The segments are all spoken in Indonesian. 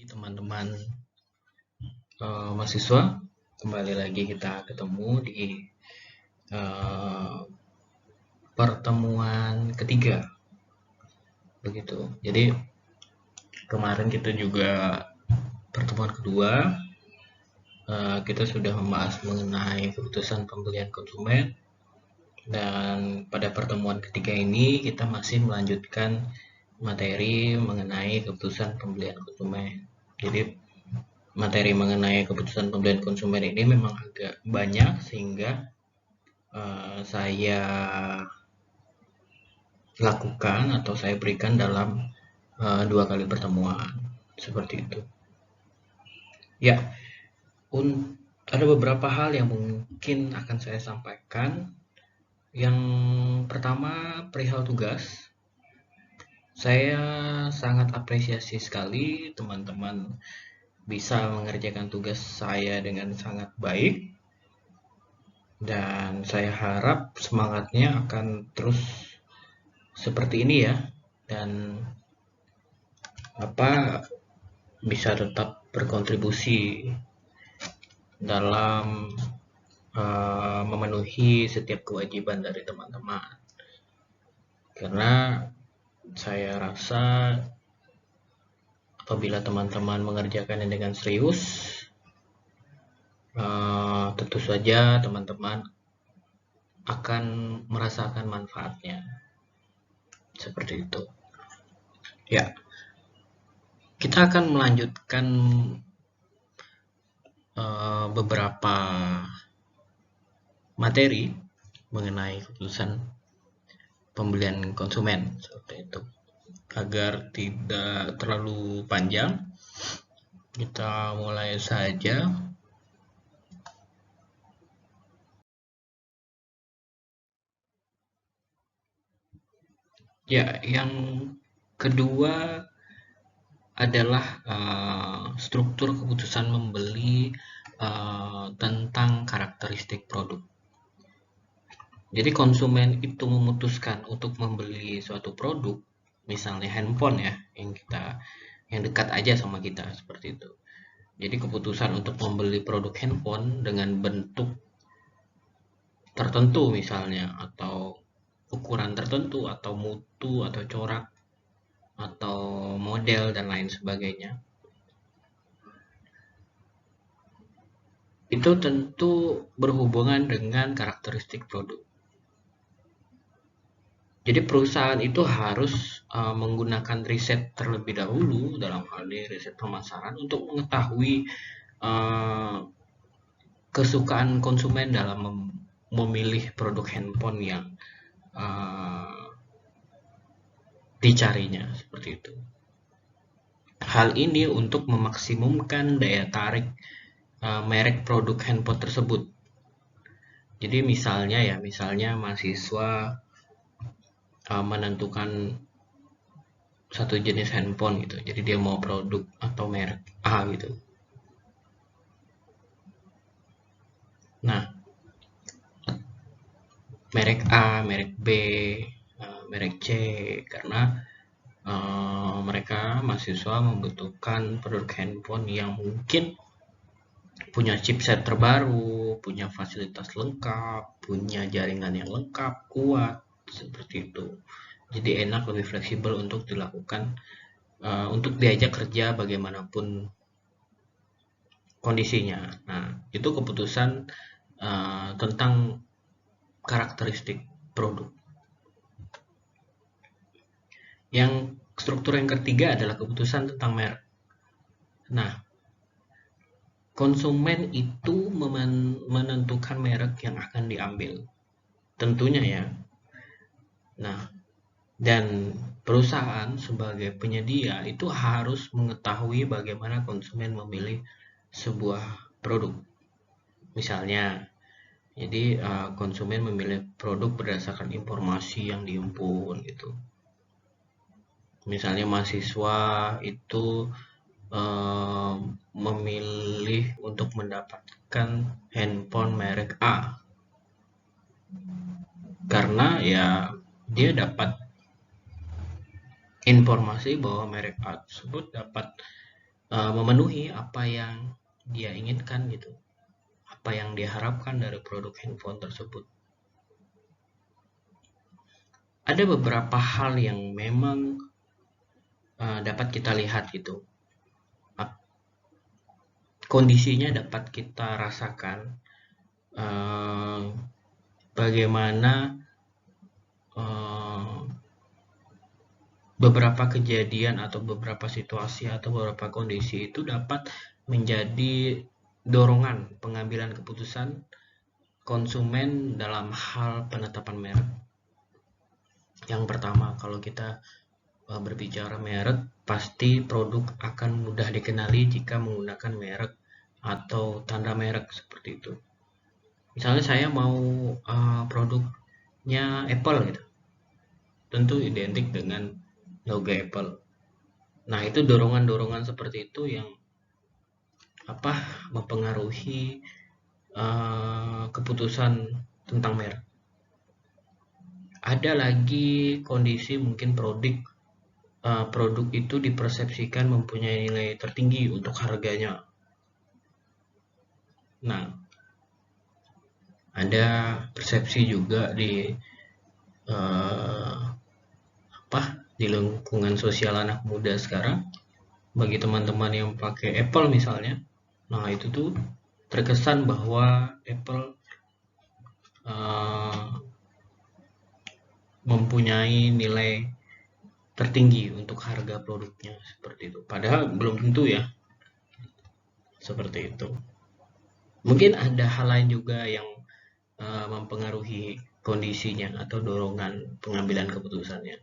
Teman-teman mahasiswa, kembali lagi kita ketemu di pertemuan ketiga, begitu. Jadi kemarin kita juga pertemuan kedua, kita sudah membahas mengenai keputusan pembelian konsumen, dan pada pertemuan ketiga ini kita masih melanjutkan materi mengenai keputusan pembelian konsumen. Jadi materi mengenai keputusan pembelian konsumen ini memang agak banyak, sehingga saya lakukan atau saya berikan dalam 2 kali pertemuan seperti itu. Ya, ada beberapa hal yang mungkin akan saya sampaikan. Yang pertama, perihal tugas. Saya sangat apresiasi sekali teman-teman bisa mengerjakan tugas saya dengan sangat baik, dan saya harap semangatnya akan terus seperti ini ya, dan bisa tetap berkontribusi dalam memenuhi setiap kewajiban dari teman-teman. Karena saya rasa apabila teman-teman mengerjakannya dengan serius, tentu saja teman-teman akan merasakan manfaatnya. Seperti itu. Ya, kita akan melanjutkan beberapa materi mengenai keputusan pembelian konsumen, seperti itu. Agar tidak terlalu panjang, kita mulai saja. Ya, yang kedua adalah struktur keputusan membeli tentang karakteristik produk. Jadi konsumen itu memutuskan untuk membeli suatu produk, misalnya handphone ya, yang dekat aja sama kita, seperti itu. Jadi keputusan untuk membeli produk handphone dengan bentuk tertentu misalnya, atau ukuran tertentu, atau mutu, atau corak, atau model, dan lain sebagainya, itu tentu berhubungan dengan karakteristik produk. Jadi perusahaan itu harus menggunakan riset terlebih dahulu, dalam hal ini riset pemasaran, untuk mengetahui kesukaan konsumen dalam memilih produk handphone yang dicarinya, seperti itu. Hal ini untuk memaksimumkan daya tarik merek produk handphone tersebut. Jadi misalnya mahasiswa menentukan satu jenis handphone gitu, jadi dia mau produk atau merek A gitu. Nah, merek A, merek B, merek C, karena mereka mahasiswa membutuhkan produk handphone yang mungkin punya chipset terbaru, punya fasilitas lengkap, punya jaringan yang lengkap, kuat, seperti itu. Jadi enak, lebih fleksibel untuk dilakukan, untuk diajak kerja bagaimanapun kondisinya. Nah, itu keputusan tentang karakteristik produk. Yang struktur yang ketiga adalah keputusan tentang merek. Nah, konsumen itu menentukan merek yang akan diambil, tentunya ya. Nah, dan perusahaan sebagai penyedia itu harus mengetahui bagaimana konsumen memilih sebuah produk. Misalnya, jadi konsumen memilih produk berdasarkan informasi yang dihimpun gitu. Misalnya mahasiswa itu memilih untuk mendapatkan handphone merek A karena ya dia dapat informasi bahwa merek A tersebut dapat memenuhi apa yang dia inginkan gitu, apa yang dia harapkan dari produk handphone tersebut. Ada beberapa hal yang memang dapat kita lihat gitu, kondisinya dapat kita rasakan, bagaimana beberapa kejadian atau beberapa situasi atau beberapa kondisi itu dapat menjadi dorongan pengambilan keputusan konsumen dalam hal penetapan merek. Yang pertama, kalau kita berbicara merek, pasti produk akan mudah dikenali jika menggunakan merek atau tanda merek seperti itu. Misalnya saya mau produknya Apple gitu, tentu identik dengan logo Apple. Nah, itu dorongan-dorongan seperti itu yang mempengaruhi keputusan tentang merek. Ada lagi kondisi mungkin produk itu dipersepsikan mempunyai nilai tertinggi untuk harganya. Nah, ada persepsi juga di di lingkungan sosial anak muda sekarang, bagi teman-teman yang pakai Apple misalnya, nah itu tuh terkesan bahwa Apple mempunyai nilai tertinggi untuk harga produknya seperti itu. Padahal belum tentu ya seperti itu. Mungkin ada hal lain juga yang mempengaruhi kondisinya atau dorongan pengambilan keputusannya.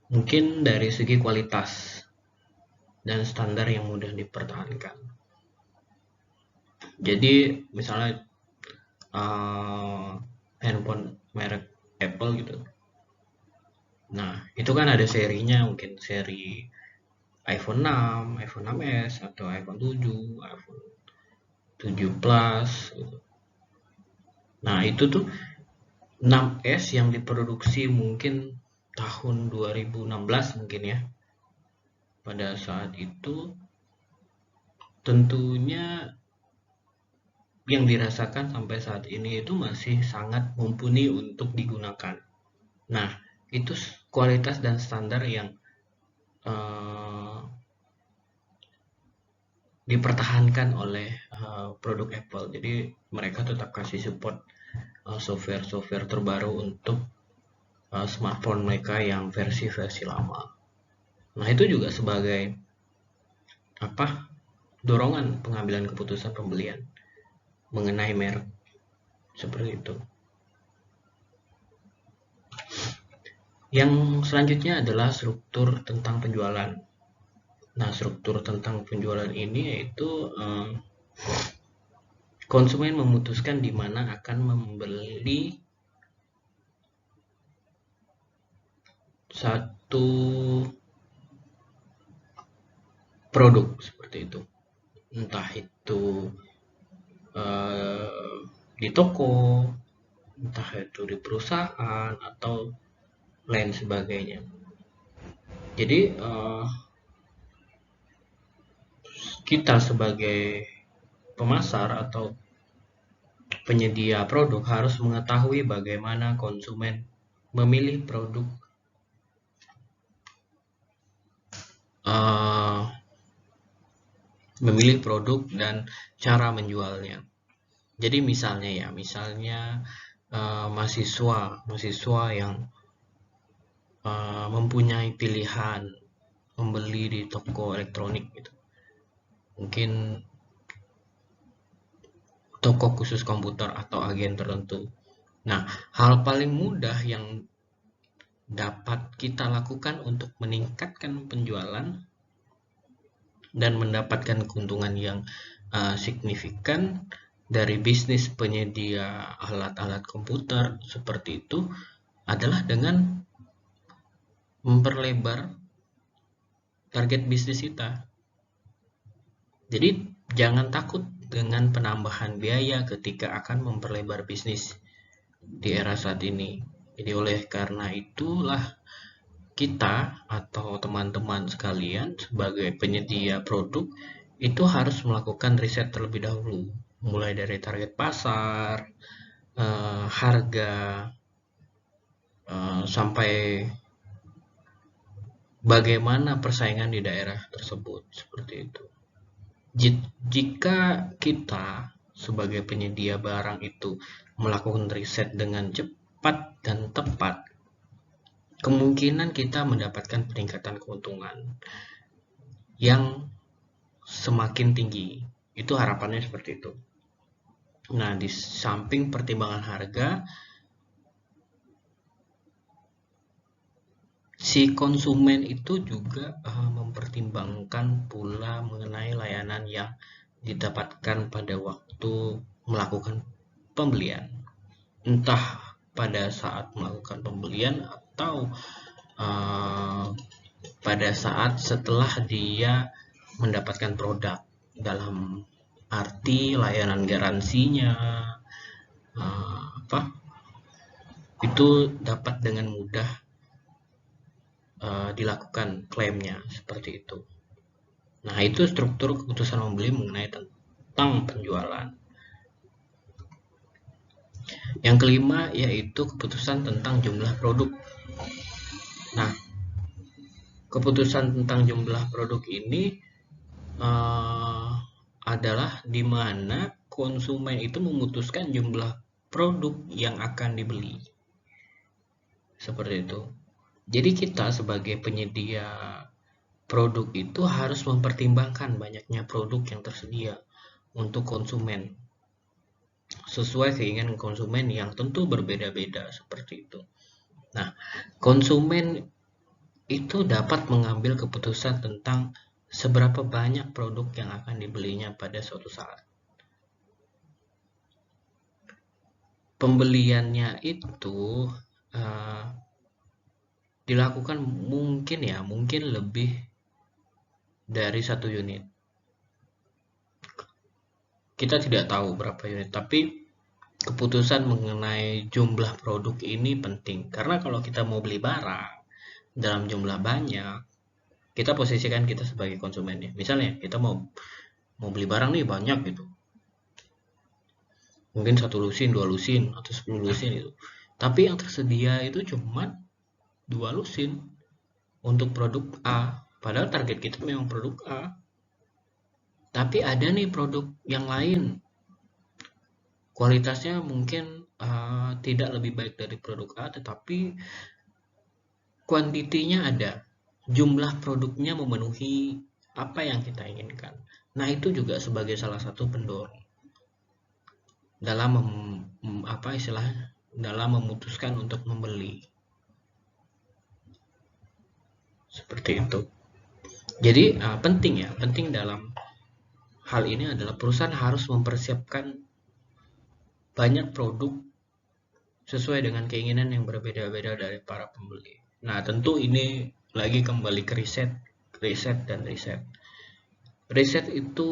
Mungkin dari segi kualitas dan standar yang mudah dipertahankan. Jadi misalnya handphone merek Apple gitu. Nah, itu kan ada serinya, mungkin seri iPhone 6, iPhone 6s, atau iPhone 7, iPhone 7 Plus gitu. Nah, itu tuh 6s yang diproduksi mungkin tahun 2016 mungkin ya. Pada saat itu tentunya yang dirasakan sampai saat ini itu masih sangat mumpuni untuk digunakan. Nah, itu kualitas dan standar yang dipertahankan oleh produk Apple. Jadi mereka tetap kasih support software-software terbaru untuk smartphone mereka yang versi-versi lama. Nah, itu juga sebagai dorongan pengambilan keputusan pembelian mengenai merek seperti itu. Yang selanjutnya adalah struktur tentang penjualan. Nah, struktur tentang penjualan ini yaitu konsumen memutuskan di mana akan membeli satu produk seperti itu. Entah itu di toko, entah itu di perusahaan atau lain sebagainya. Jadi kita sebagai pemasar atau penyedia produk harus mengetahui bagaimana konsumen memilih produk dan cara menjualnya. Jadi misalnya mahasiswa yang mempunyai pilihan membeli di toko elektronik gitu. Mungkin toko khusus komputer atau agen tertentu. Nah, hal paling mudah yang dapat kita lakukan untuk meningkatkan penjualan dan mendapatkan keuntungan yang signifikan dari bisnis penyedia alat-alat komputer seperti itu adalah dengan memperlebar target bisnis kita. Jadi jangan takut dengan penambahan biaya ketika akan memperlebar bisnis di era saat ini. Jadi oleh karena itulah kita atau teman-teman sekalian sebagai penyedia produk itu harus melakukan riset terlebih dahulu, mulai dari target pasar, harga, sampai bagaimana persaingan di daerah tersebut, seperti itu. Jika kita sebagai penyedia barang itu melakukan riset dengan cepat dan tepat, kemungkinan kita mendapatkan peningkatan keuntungan yang semakin tinggi. Itu harapannya seperti itu. Nah, di samping pertimbangan harga, si konsumen itu juga mempertimbangkan pula mengenai layanan yang didapatkan pada waktu melakukan pembelian. Entah pada saat melakukan pembelian atau pada saat setelah dia mendapatkan produk, dalam arti layanan garansinya itu dapat dengan mudah dilakukan klaimnya, seperti itu. Nah, itu struktur keputusan membeli mengenai tentang penjualan. Yang kelima yaitu keputusan tentang jumlah produk. Nah, keputusan tentang jumlah produk ini adalah di mana konsumen itu memutuskan jumlah produk yang akan dibeli. Seperti itu. Jadi kita sebagai penyedia produk itu harus mempertimbangkan banyaknya produk yang tersedia untuk konsumen, sesuai keinginan konsumen yang tentu berbeda-beda, seperti itu. Nah, konsumen itu dapat mengambil keputusan tentang seberapa banyak produk yang akan dibelinya pada suatu saat. Pembeliannya itu dilakukan mungkin lebih dari 1 unit. Kita tidak tahu berapa unit, tapi keputusan mengenai jumlah produk ini penting. Karena kalau kita mau beli barang dalam jumlah banyak, kita posisikan kita sebagai konsumen ya. Misalnya kita mau beli barang nih banyak gitu. Mungkin 1 lusin, 2 lusin, atau 10 lusin gitu. Tapi yang tersedia itu cuma 2 lusin untuk produk A, padahal target kita memang produk A. Tapi ada nih produk yang lain, kualitasnya mungkin tidak lebih baik dari produk A, tetapi kuantitinya ada, jumlah produknya memenuhi apa yang kita inginkan. Nah, itu juga sebagai salah satu pendorong dalam dalam memutuskan untuk membeli. Seperti itu. Jadi penting dalam hal ini adalah perusahaan harus mempersiapkan banyak produk sesuai dengan keinginan yang berbeda-beda dari para pembeli. Nah, tentu ini lagi kembali ke riset. Riset itu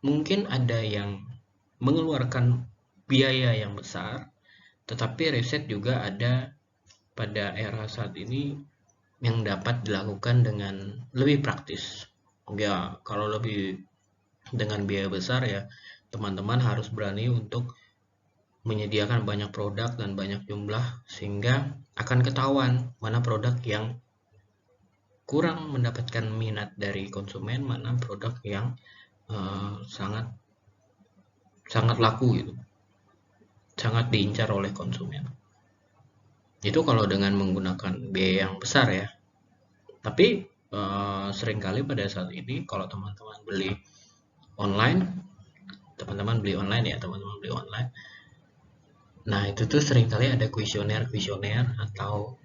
mungkin ada yang mengeluarkan biaya yang besar, tetapi riset juga ada pada era saat ini yang dapat dilakukan dengan lebih praktis. Ya, kalau lebih dengan biaya besar ya, teman-teman harus berani untuk menyediakan banyak produk dan banyak jumlah, sehingga akan ketahuan mana produk yang kurang mendapatkan minat dari konsumen, mana produk yang sangat laku gitu, sangat diincar oleh konsumen. Itu kalau dengan menggunakan biaya yang besar ya. Tapi seringkali pada saat ini kalau teman-teman beli online, nah itu tuh seringkali ada kuesioner atau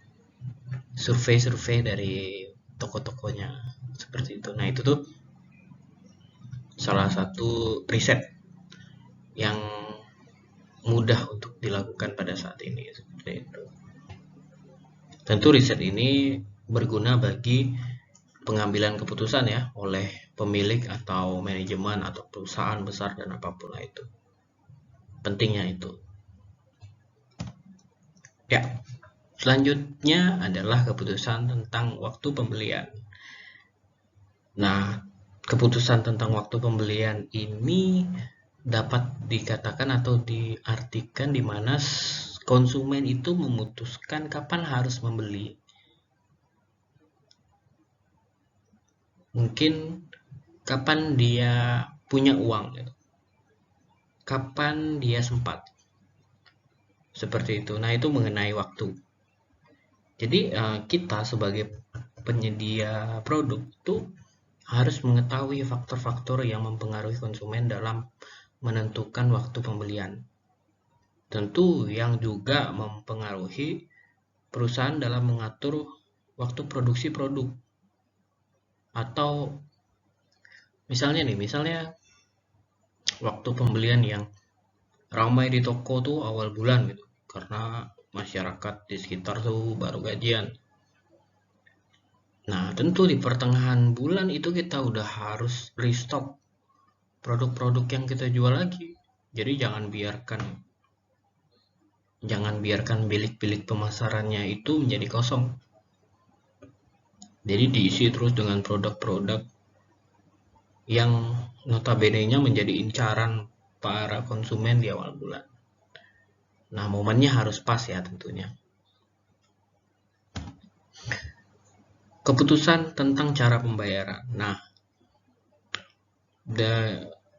survei dari toko-tokonya, seperti itu. Nah, itu tuh salah satu riset yang mudah untuk dilakukan pada saat ini, seperti itu. Tentu riset ini berguna bagi pengambilan keputusan ya oleh pemilik atau manajemen atau perusahaan besar dan apapun itu. Pentingnya itu. Ya. Selanjutnya adalah keputusan tentang waktu pembelian. Nah, keputusan tentang waktu pembelian ini dapat dikatakan atau diartikan di mana konsumen itu memutuskan kapan harus membeli. Mungkin kapan dia punya uang, kapan dia sempat. Seperti itu. Nah, itu mengenai waktu. Jadi kita sebagai penyedia produk itu harus mengetahui faktor-faktor yang mempengaruhi konsumen dalam menentukan waktu pembelian. Tentu yang juga mempengaruhi perusahaan dalam mengatur waktu produksi produk. Atau misalnya waktu pembelian yang ramai di toko tuh awal bulan gitu. Karena masyarakat di sekitar tuh baru gajian. Nah, tentu di pertengahan bulan itu kita udah harus restock produk-produk yang kita jual lagi. Jadi jangan biarkan bilik-bilik pemasarannya itu menjadi kosong. Jadi diisi terus dengan produk-produk yang notabene-nya menjadi incaran para konsumen di awal bulan. Nah, momennya harus pas ya tentunya. Keputusan tentang cara pembayaran. Nah,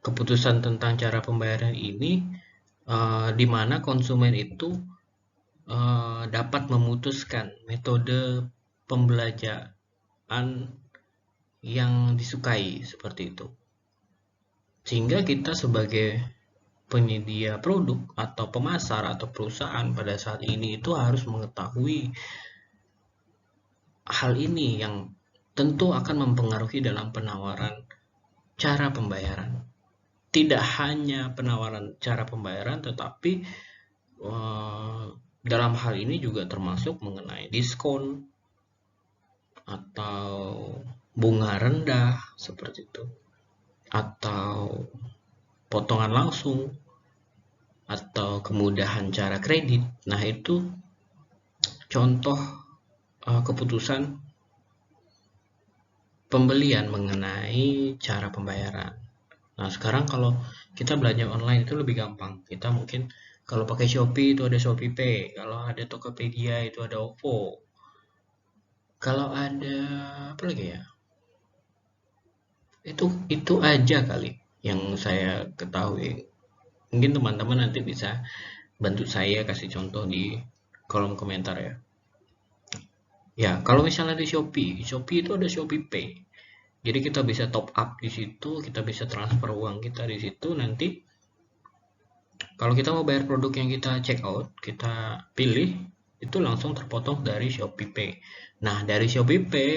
keputusan tentang cara pembayaran ini di mana konsumen itu dapat memutuskan metode pembelanjaan yang disukai seperti itu. Sehingga kita sebagai penyedia produk atau pemasar atau perusahaan pada saat ini itu harus mengetahui hal ini yang tentu akan mempengaruhi dalam penawaran cara pembayaran. Tidak hanya penawaran cara pembayaran, tetapi dalam hal ini juga termasuk mengenai diskon atau bunga rendah seperti itu, atau potongan langsung, atau kemudahan cara kredit. Nah, itu contoh keputusan pembelian mengenai cara pembayaran. Nah, sekarang kalau kita belanja online itu lebih gampang. Kita mungkin kalau pakai Shopee itu ada ShopeePay, kalau ada Tokopedia itu ada OVO. Kalau ada apa lagi ya? Itu aja kali yang saya ketahui. Mungkin teman-teman nanti bisa bantu saya kasih contoh di kolom komentar ya. Ya, kalau misalnya di Shopee itu ada ShopeePay. Jadi kita bisa top up di situ, kita bisa transfer uang kita di situ. Nanti kalau kita mau bayar produk yang kita check out, kita pilih, itu langsung terpotong dari ShopeePay. Nah, dari ShopeePay,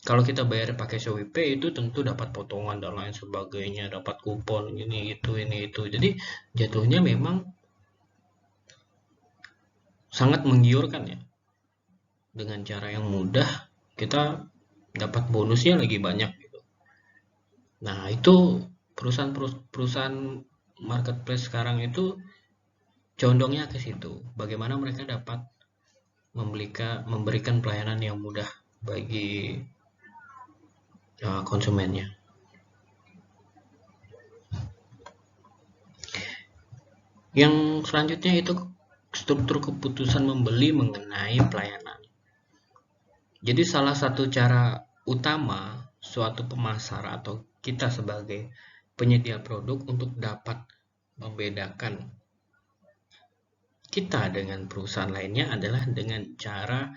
kalau kita bayar pakai ShopeePay itu tentu dapat potongan dan lain sebagainya, dapat kupon ini itu. Jadi jatuhnya memang sangat menggiurkan ya. Dengan cara yang mudah kita dapat bonusnya lagi banyak gitu. Nah, itu perusahaan marketplace sekarang itu condongnya ke situ. Bagaimana mereka dapat memberikan pelayanan yang mudah bagi konsumennya. Yang selanjutnya itu struktur keputusan membeli mengenai pelayanan. Jadi salah satu cara utama suatu pemasar atau kita sebagai penyedia produk untuk dapat membedakan kita dengan perusahaan lainnya adalah dengan cara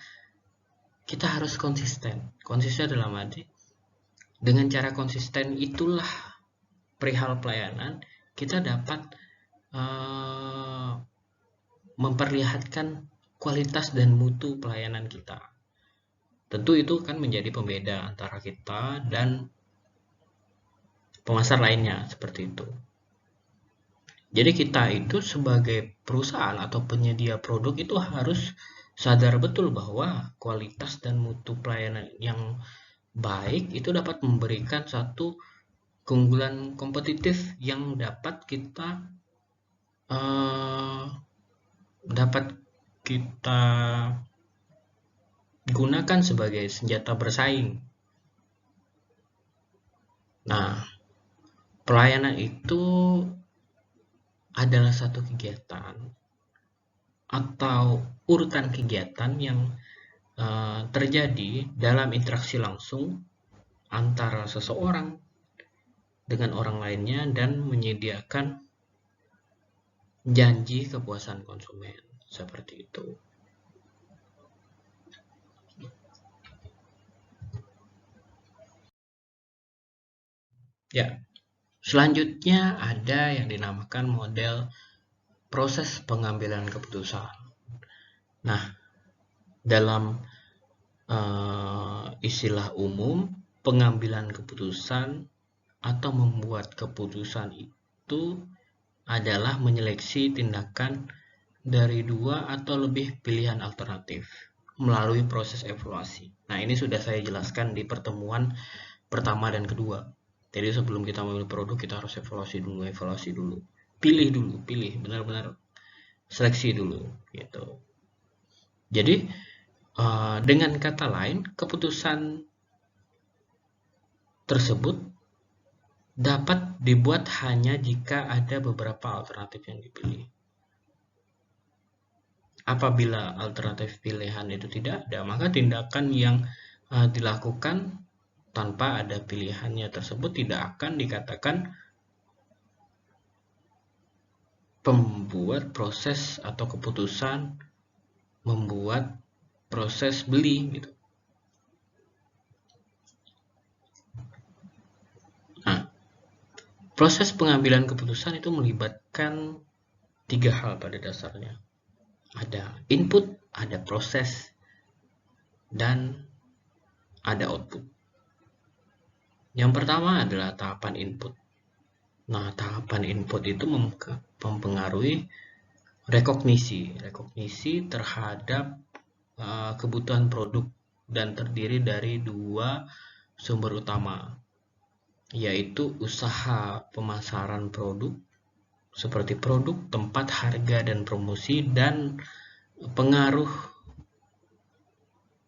kita harus konsisten. Konsisten dalam arti dengan cara konsisten itulah perihal pelayanan kita dapat memperlihatkan kualitas dan mutu pelayanan kita. Tentu itu kan menjadi pembeda antara kita dan pemasar lainnya seperti itu. Jadi kita itu sebagai perusahaan atau penyedia produk itu harus sadar betul bahwa kualitas dan mutu pelayanan yang baik itu dapat memberikan satu keunggulan kompetitif yang dapat kita gunakan sebagai senjata bersaing. Nah, pelayanan itu adalah satu kegiatan atau urutan kegiatan yang terjadi dalam interaksi langsung antara seseorang dengan orang lainnya dan menyediakan janji kepuasan konsumen, seperti itu. Ya, selanjutnya ada yang dinamakan model proses pengambilan keputusan. Nah, dalam istilah umum, pengambilan keputusan atau membuat keputusan itu adalah menyeleksi tindakan dari 2 atau lebih pilihan alternatif melalui proses evaluasi. Nah, ini sudah saya jelaskan di pertemuan pertama dan kedua. Jadi sebelum kita memilih produk, kita harus evaluasi dulu, pilih, benar-benar seleksi dulu, gitu. Jadi dengan kata lain, keputusan tersebut dapat dibuat hanya jika ada beberapa alternatif yang dipilih. Apabila alternatif pilihan itu tidak ada, maka tindakan yang dilakukan tanpa ada pilihannya tersebut tidak akan dikatakan pembuat proses atau keputusan membuat proses beli, gitu. Nah, proses pengambilan keputusan itu melibatkan 3 hal pada dasarnya. Ada input, ada proses, dan ada output. Yang pertama adalah tahapan input. Nah, tahapan input itu mempengaruhi rekognisi terhadap kebutuhan produk dan terdiri dari 2 sumber utama, yaitu usaha pemasaran produk seperti produk, tempat, harga, dan promosi, dan pengaruh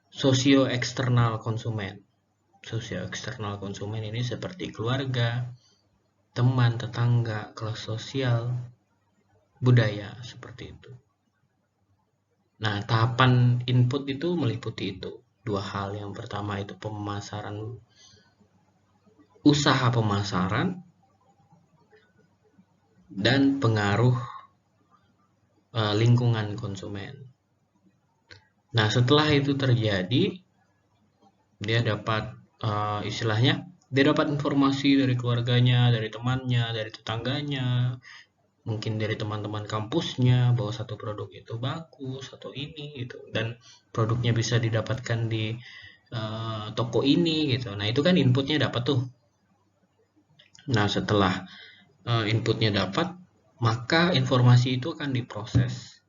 sosio eksternal konsumen. Sosio eksternal konsumen ini seperti keluarga, teman, tetangga, kelas sosial, budaya, seperti itu. Nah, tahapan input itu meliputi itu. 2 hal. Yang pertama itu pemasaran, usaha pemasaran, dan pengaruh lingkungan konsumen. Nah, setelah itu terjadi, dia dapat istilahnya, dia dapat informasi dari keluarganya, dari temannya, dari tetangganya, mungkin dari teman-teman kampusnya bahwa satu produk itu bagus atau ini gitu, dan produknya bisa didapatkan di toko ini gitu. Nah, itu kan inputnya dapat tuh. Nah, setelah inputnya dapat, maka informasi itu akan diproses.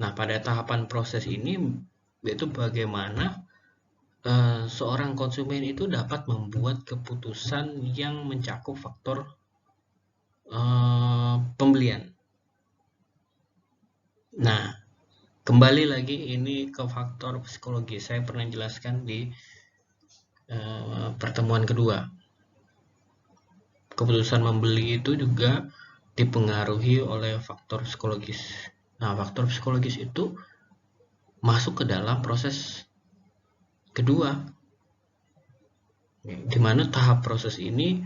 Nah, pada tahapan proses ini yaitu bagaimana seorang konsumen itu dapat membuat keputusan yang mencakup faktor pembelian. Nah, kembali lagi ini ke faktor psikologi. Saya pernah jelaskan di pertemuan kedua. Keputusan membeli itu juga dipengaruhi oleh faktor psikologis. Nah, faktor psikologis itu masuk ke dalam proses kedua, di mana tahap proses ini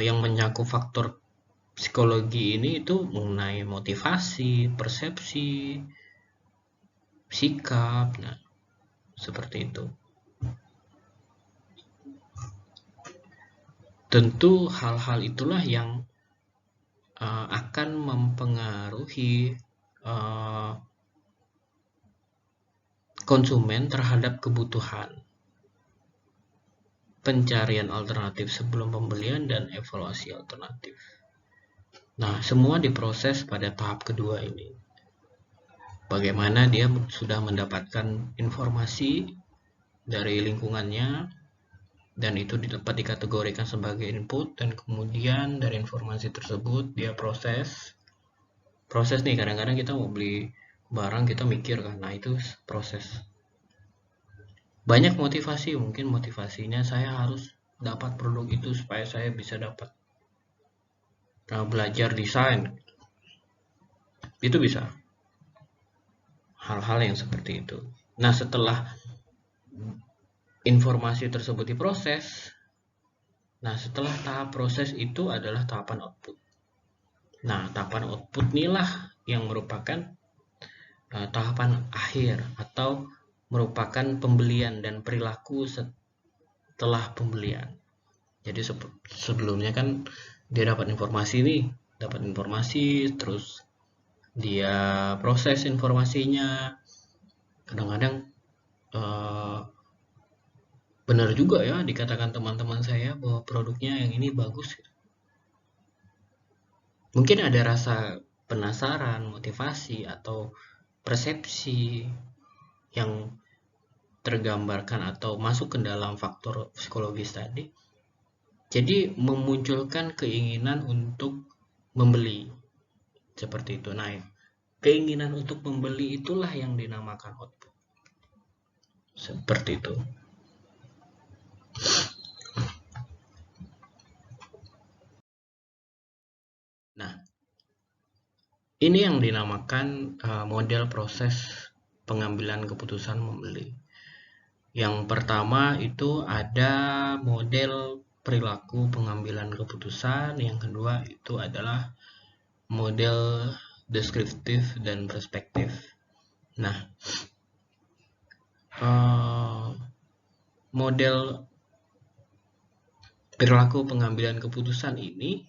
yang mencakup faktor psikologi ini itu mengenai motivasi, persepsi, sikap, nah seperti itu. Tentu hal-hal itulah yang akan mempengaruhi konsumen terhadap kebutuhan, pencarian alternatif sebelum pembelian, dan evaluasi alternatif. Nah, semua diproses pada tahap kedua ini. Bagaimana dia sudah mendapatkan informasi dari lingkungannya, dan itu dapat dikategorikan sebagai input, dan kemudian dari informasi tersebut dia proses nih. Kadang-kadang kita mau beli barang, kita mikir kan, nah itu proses. banyak motivasi, mungkin motivasinya saya harus dapat produk itu supaya saya bisa dapat belajar desain, itu bisa hal-hal yang seperti itu. Nah, setelah informasi tersebut diproses, nah setelah tahap proses itu adalah tahapan output. Nah, tahapan output inilah yang merupakan tahapan akhir atau merupakan pembelian dan perilaku setelah pembelian. Jadi sebelumnya kan dia dapat informasi terus dia proses informasinya. Kadang-kadang benar juga ya dikatakan teman-teman saya bahwa produknya yang ini bagus. Mungkin ada rasa penasaran, motivasi, atau persepsi yang tergambarkan atau masuk ke dalam faktor psikologis tadi. Jadi memunculkan keinginan untuk membeli. Seperti itu. Nah, keinginan untuk membeli itulah yang dinamakan output. Seperti itu. Nah, ini yang dinamakan model proses pengambilan keputusan membeli. Yang pertama itu ada model perilaku pengambilan keputusan, yang kedua itu adalah model deskriptif dan perspektif. Nah, model perilaku pengambilan keputusan ini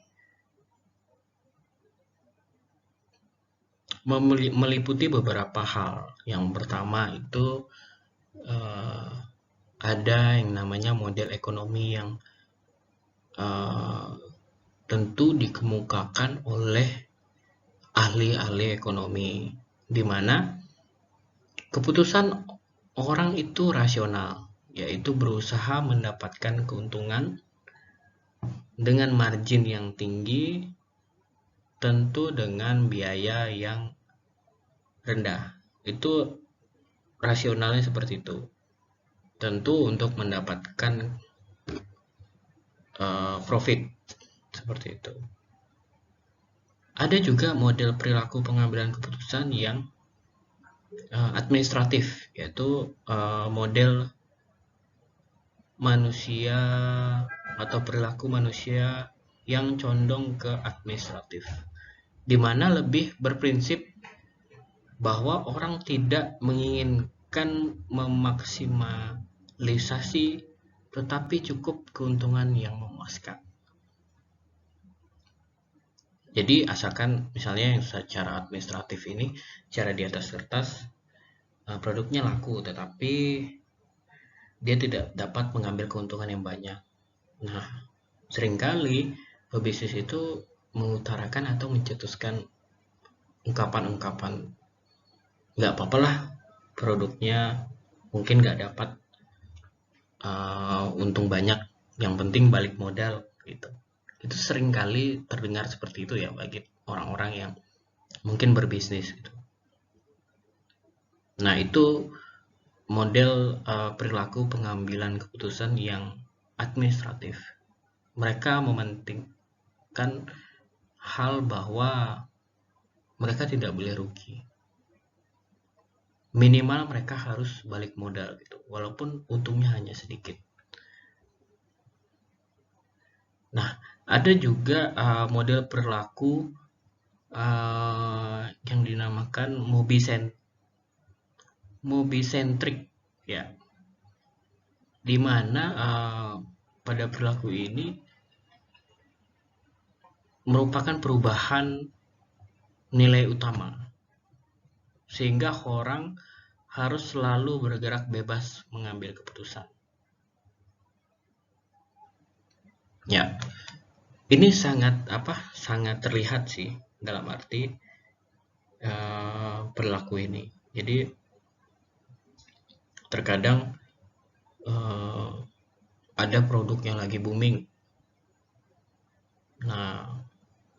meliputi beberapa hal. Yang pertama itu ada yang namanya model ekonomi yang tentu dikemukakan oleh ahli-ahli ekonomi, di mana keputusan orang itu rasional, yaitu berusaha mendapatkan keuntungan dengan margin yang tinggi, tentu dengan biaya yang rendah. Itu rasionalnya seperti itu. Tentu untuk mendapatkan profit seperti itu. Ada juga model perilaku pengambilan keputusan yang administratif, yaitu model manusia atau perilaku manusia yang condong ke administratif, di mana lebih berprinsip bahwa orang tidak menginginkan memaksimalisasi, tetapi cukup keuntungan yang memuaskan. Jadi asalkan misalnya yang secara administratif ini, secara di atas kertas produknya laku, tetapi dia tidak dapat mengambil keuntungan yang banyak. Nah, seringkali pebisnis itu mengutarakan atau mencetuskan ungkapan-ungkapan, nggak apa-apa lah produknya mungkin nggak dapat untung banyak, yang penting balik modal gitu. Itu seringkali terdengar seperti itu ya bagi orang-orang yang mungkin berbisnis gitu. Nah, itu model perilaku pengambilan keputusan yang administratif. Mereka mementingkan hal bahwa mereka tidak boleh rugi. Minimal mereka harus balik modal gitu, walaupun untungnya hanya sedikit. Nah, ada juga model perilaku yang dinamakan mobi-centric ya, dimana pada perilaku ini merupakan perubahan nilai utama, sehingga orang harus selalu bergerak bebas mengambil keputusan. Ya, ini sangat terlihat sih dalam arti perilaku ini. Jadi terkadang ada produk yang lagi booming. Nah,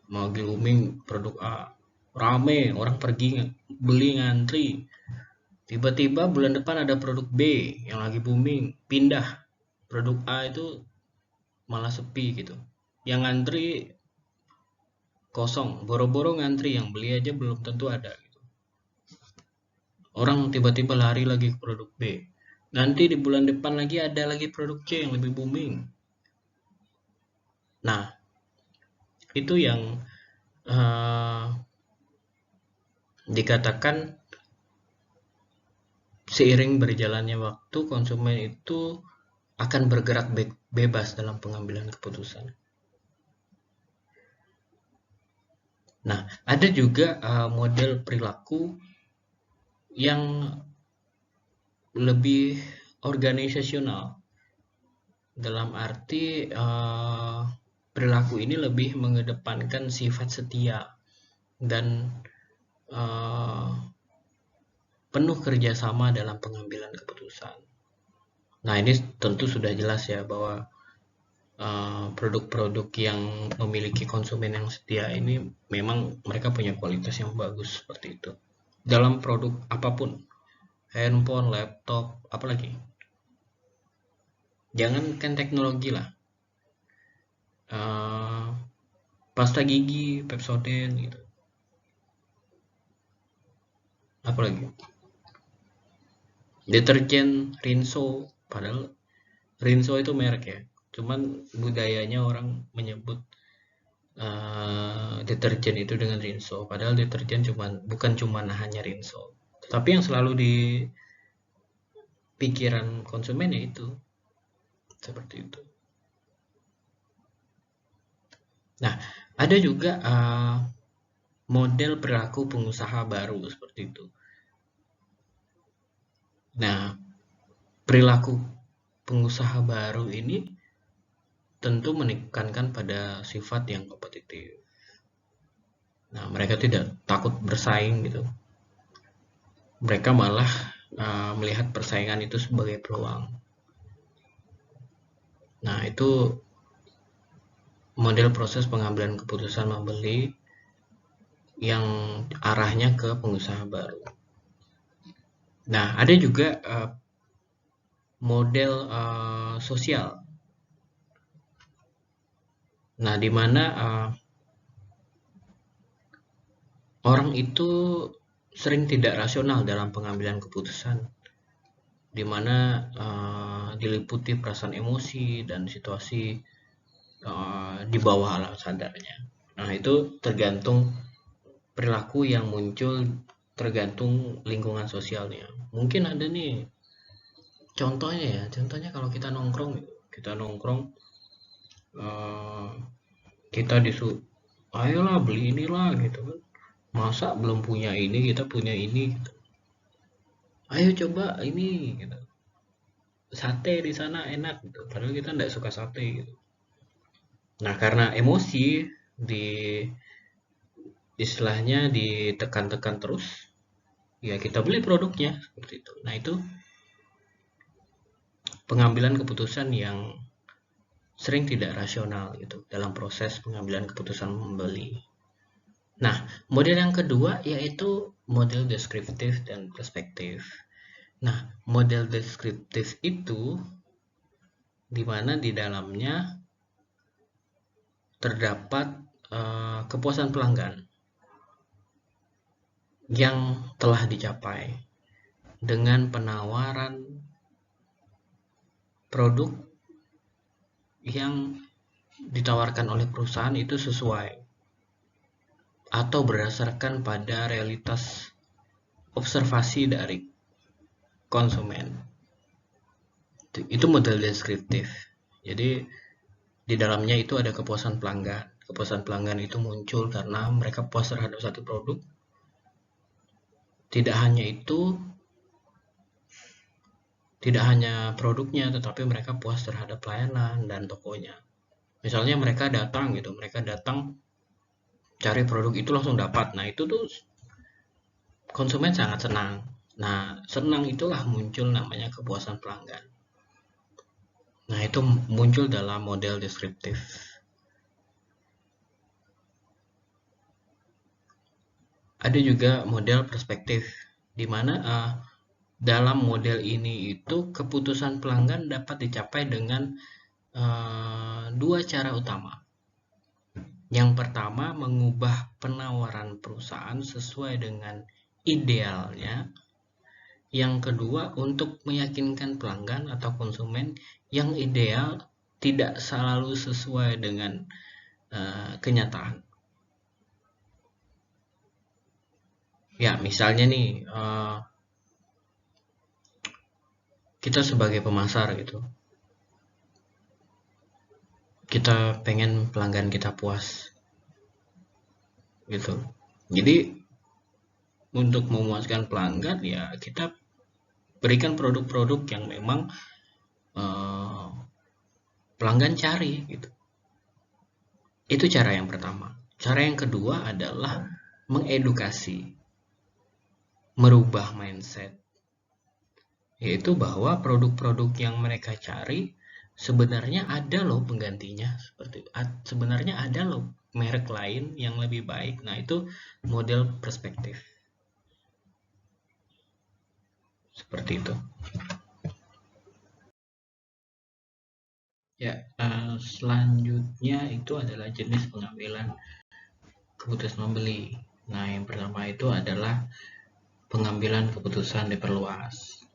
mau booming produk A, rame, orang pergi beli ngantri. Tiba-tiba bulan depan ada produk B yang lagi booming, pindah. Produk A itu malah sepi gitu. Yang ngantri kosong, boro-boro ngantri, yang beli aja belum tentu ada gitu. Orang tiba-tiba lari lagi ke produk B. Nanti di bulan depan lagi ada lagi produk C yang lebih booming. Nah, itu yang dikatakan seiring berjalannya waktu konsumen itu akan bergerak bebas dalam pengambilan keputusan. Nah, ada juga model perilaku yang lebih organisasional, dalam arti perilaku ini lebih mengedepankan sifat setia dan penuh kerjasama dalam pengambilan keputusan. Nah, ini tentu sudah jelas ya bahwa produk-produk yang memiliki konsumen yang setia ini memang mereka punya kualitas yang bagus seperti itu. Dalam produk apapun, handphone, laptop, apalagi. Jangankan teknologi lah. Pasta gigi, Pepsodent gitu. Apalagi. Deterjen Rinso, padahal Rinso itu merek ya. Cuman budayanya orang menyebut deterjen itu dengan Rinso, padahal deterjen bukan cuma hanya Rinso, tapi yang selalu di pikiran konsumen ya itu seperti itu. Nah, ada juga model perilaku pengusaha baru seperti itu. Nah, perilaku pengusaha baru ini tentu menekankan pada sifat yang kompetitif. Nah, mereka tidak takut bersaing gitu. Mereka malah melihat persaingan itu sebagai peluang. Nah, itu model proses pengambilan keputusan membeli yang arahnya ke pengusaha baru. Nah, ada juga model sosial. Nah, di mana orang itu sering tidak rasional dalam pengambilan keputusan, di mana diliputi perasaan emosi dan situasi di bawah alam sadarnya. Nah, itu tergantung perilaku yang muncul, tergantung lingkungan sosialnya. Mungkin ada nih contohnya kalau kita nongkrong kita ayolah beli inilah gitu kan, masa belum punya ini kita punya ini gitu. Ayo coba ini gitu, sate di sana enak gitu, padahal kita nggak suka sate gitu. Nah, karena emosi di istilahnya ditekan-tekan terus, ya kita beli produknya seperti itu. Nah, itu pengambilan keputusan yang sering tidak rasional gitu dalam proses pengambilan keputusan membeli. Nah, model yang kedua yaitu model deskriptif dan perspektif. Nah, model deskriptif itu di mana di dalamnya terdapat kepuasan pelanggan yang telah dicapai dengan penawaran produk yang ditawarkan oleh perusahaan itu sesuai atau berdasarkan pada realitas observasi dari konsumen. Itu model deskriptif. Jadi di dalamnya itu ada kepuasan pelanggan. Kepuasan pelanggan itu muncul karena mereka puas terhadap satu produk. Tidak hanya produknya, tetapi mereka puas terhadap pelayanan dan tokonya. Misalnya mereka datang cari produk itu langsung dapat. Nah, itu tuh konsumen sangat senang. Nah, senang itulah muncul namanya kepuasan pelanggan. Nah, itu muncul dalam model deskriptif. Ada juga model perspektif, di mana dalam model ini itu keputusan pelanggan dapat dicapai dengan dua cara utama. Yang pertama, mengubah penawaran perusahaan sesuai dengan idealnya. Yang kedua, untuk meyakinkan pelanggan atau konsumen yang ideal tidak selalu sesuai dengan kenyataan. Ya, misalnya nih, kita sebagai pemasar gitu, kita pengen pelanggan kita puas gitu. Jadi untuk memuaskan pelanggan ya kita berikan produk-produk yang memang pelanggan cari gitu. Itu cara yang pertama. Cara yang kedua adalah mengedukasi, merubah mindset, yaitu bahwa produk-produk yang mereka cari sebenarnya ada loh penggantinya, sebenarnya ada loh merek lain yang lebih baik. Nah, itu model perspektif seperti itu. Ya, selanjutnya itu adalah jenis pengambilan keputusan membeli. Nah, yang pertama itu adalah pengambilan keputusan diperluas.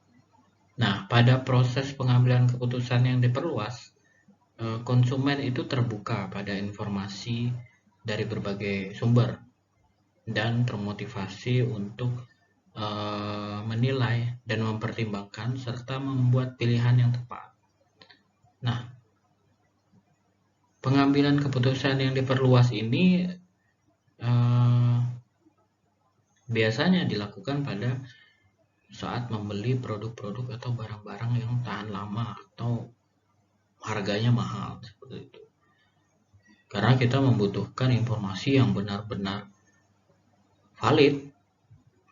Nah, pada proses pengambilan keputusan yang diperluas, konsumen itu terbuka pada informasi dari berbagai sumber dan termotivasi untuk menilai dan mempertimbangkan serta membuat pilihan yang tepat. Nah, pengambilan keputusan yang diperluas ini biasanya dilakukan pada saat membeli produk-produk atau barang-barang yang tahan lama atau harganya mahal seperti itu. Karena kita membutuhkan informasi yang benar-benar valid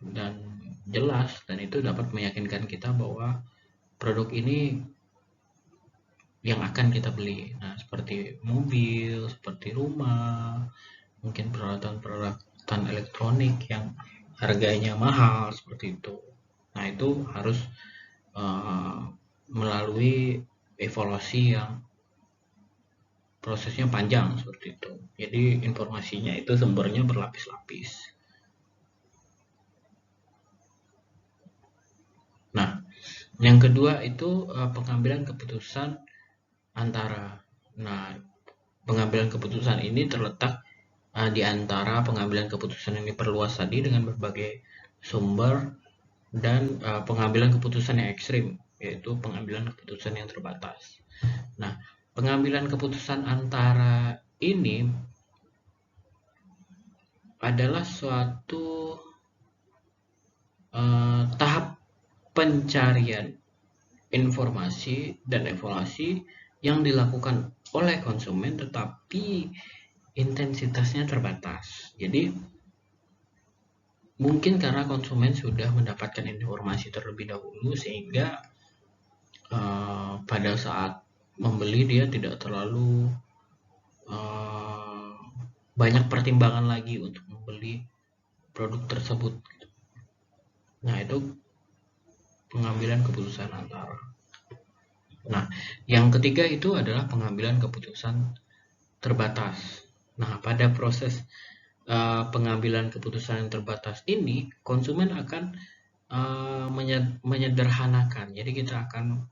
dan jelas, dan itu dapat meyakinkan kita bahwa produk ini yang akan kita beli. Nah, seperti mobil, seperti rumah, mungkin peralatan elektronik yang harganya mahal seperti itu. Nah, itu harus melalui evaluasi yang prosesnya panjang seperti itu. Jadi informasinya itu sumbernya berlapis-lapis. Nah, yang kedua itu pengambilan keputusan antara. Nah, pengambilan keputusan ini terletak di antara pengambilan keputusan yang diperluas tadi dengan berbagai sumber dan pengambilan keputusan yang ekstrim, yaitu pengambilan keputusan yang terbatas. Nah, pengambilan keputusan antara ini adalah suatu tahap pencarian informasi dan evaluasi yang dilakukan oleh konsumen, tetapi intensitasnya terbatas. Jadi mungkin karena konsumen sudah mendapatkan informasi terlebih dahulu, sehingga pada saat membeli dia tidak terlalu banyak pertimbangan lagi untuk membeli produk tersebut. Nah, itu pengambilan keputusan antara. Nah, yang ketiga itu adalah pengambilan keputusan terbatas. Nah, pada proses pengambilan keputusan yang terbatas ini, konsumen akan menyederhanakan. Jadi kita akan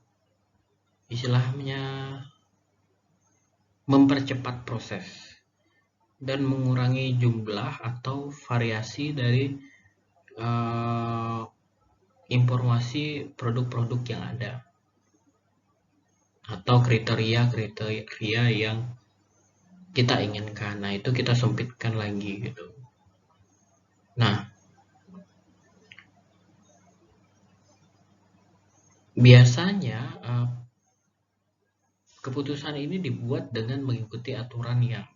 istilahnya mempercepat proses dan mengurangi jumlah atau variasi dari informasi produk-produk yang ada atau kriteria yang kita inginkan. Nah, itu kita sempitkan lagi gitu. Nah, biasanya keputusan ini dibuat dengan mengikuti aturan yang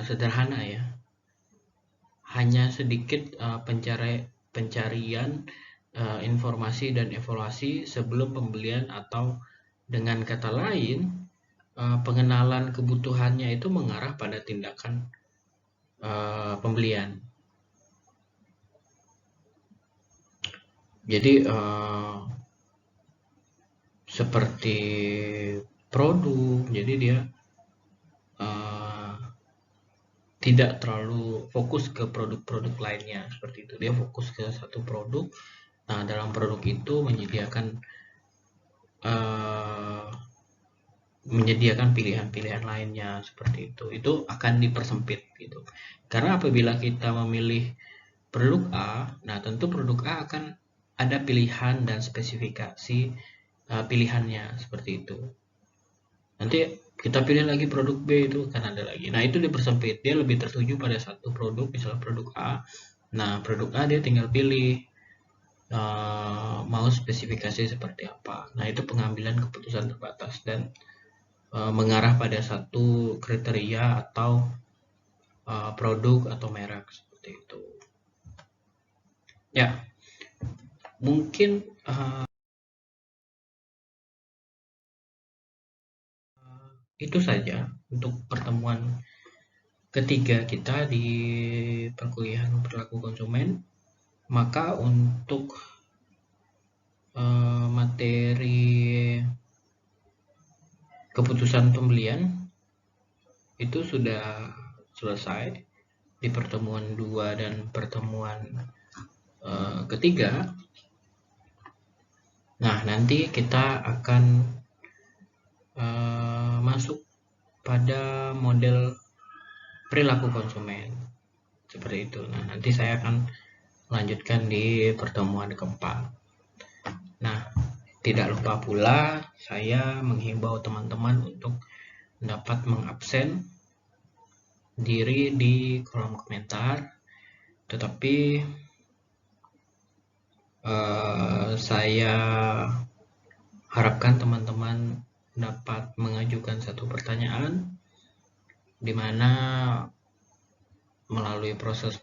sederhana ya. Hanya sedikit pencarian informasi dan evaluasi sebelum pembelian, atau dengan kata lain pengenalan kebutuhannya itu mengarah pada tindakan pembelian. Jadi seperti produk, jadi dia tidak terlalu fokus ke produk-produk lainnya seperti itu. Dia fokus ke satu produk. Nah, dalam produk itu menyediakan pilihan-pilihan lainnya seperti itu. Itu akan dipersempit gitu. Karena apabila kita memilih produk A, nah tentu produk A akan ada pilihan dan spesifikasi pilihannya seperti itu. Nanti kita pilih lagi produk B, itu kan ada lagi. Nah, itu dipersempit. Dia lebih tertuju pada satu produk, misalnya produk A. Nah, produk A dia tinggal pilih mau spesifikasi seperti apa. Nah, itu pengambilan keputusan terbatas dan mengarah pada satu kriteria atau produk atau merek seperti itu. Ya, mungkin itu saja untuk pertemuan ketiga kita di perkuliahan perilaku konsumen. Maka untuk materi keputusan pembelian itu sudah selesai di pertemuan 2 dan pertemuan ketiga. Nah, nanti kita akan masuk pada model perilaku konsumen seperti itu. Nah, nanti saya akan melanjutkan di pertemuan keempat. Nah, tidak lupa pula saya menghimbau teman-teman untuk dapat mengabsen diri di kolom komentar, tetapi saya harapkan teman-teman dapat mengajukan satu pertanyaan di mana melalui proses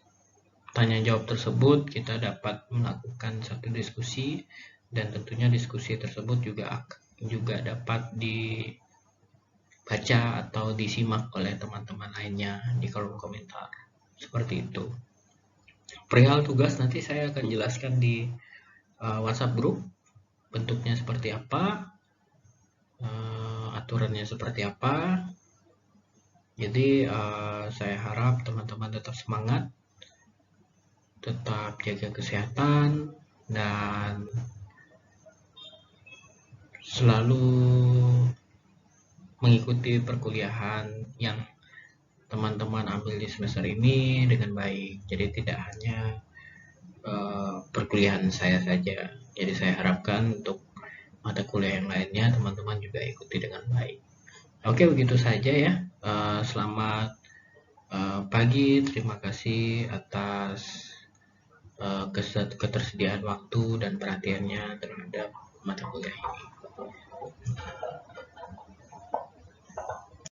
tanya jawab tersebut kita dapat melakukan satu diskusi, dan tentunya diskusi tersebut juga dapat dibaca atau disimak oleh teman-teman lainnya di kolom komentar seperti itu. Perihal tugas nanti saya akan jelaskan di WhatsApp group, bentuknya seperti apa, aturannya seperti apa. Jadi saya harap teman-teman tetap semangat, tetap jaga kesehatan, dan selalu mengikuti perkuliahan yang teman-teman ambil di semester ini dengan baik. Jadi tidak hanya perkuliahan saya saja. Jadi saya harapkan untuk mata kuliah yang lainnya teman-teman juga ikuti dengan baik. Oke, begitu saja ya. Selamat pagi, terima kasih atas ketersediaan waktu dan perhatiannya terhadap mata kuliah ini.